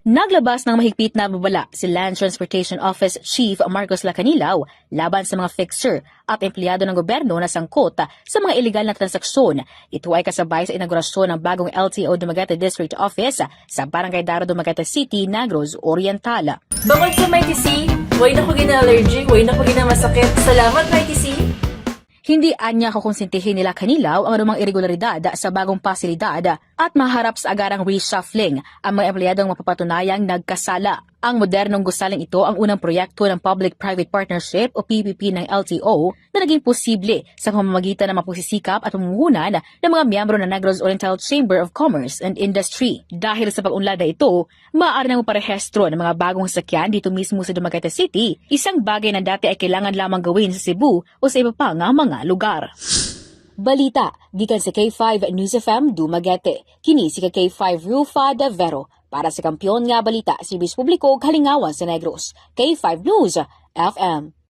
Naglabas ng mahigpit na babala si Land Transportation Office Chief Marcos Lacanilaw laban sa mga fixer at empleyado ng gobyerno na sangkot sa mga ilegal na transaksyon. Ito ay kasabay sa inaugurasyon ng bagong LTO Dumaguete District Office sa Barangay Daro, Dumaguete City, Negros Oriental. Bukod sa Mighty C, way na ko gina-allergic, way na ko gina-masakit. Salamat, Mighty C! Hindi anya kukonsintihin nila Kanilaw ang anumang irregularidad sa bagong pasilidad at maharap sa agarang reshuffling ang mga empleyadong mapapatunayang nagkasala. Ang modernong gusaling ito ang unang proyekto ng Public-Private Partnership o PPP ng LTO na naging posible sa pamamagitan ng mapusisikap at pamumuhunan ng mga miyembro ng Negros Oriental Chamber of Commerce and Industry. Dahil sa pag-unlad na ito, maaari nang maparehistro ng mga bagong sasakyan dito mismo sa Dumaguete City, isang bagay na dati ay kailangan lamang gawin sa Cebu o sa iba pang mga lugar. Balita, gikan sa K5 News FM Dumaguete. Kini si K5 Rufa de Vero para sa Kampiyon nga Balita, Serbisyo Publiko, Kalingawan sa Negros. K5 News FM.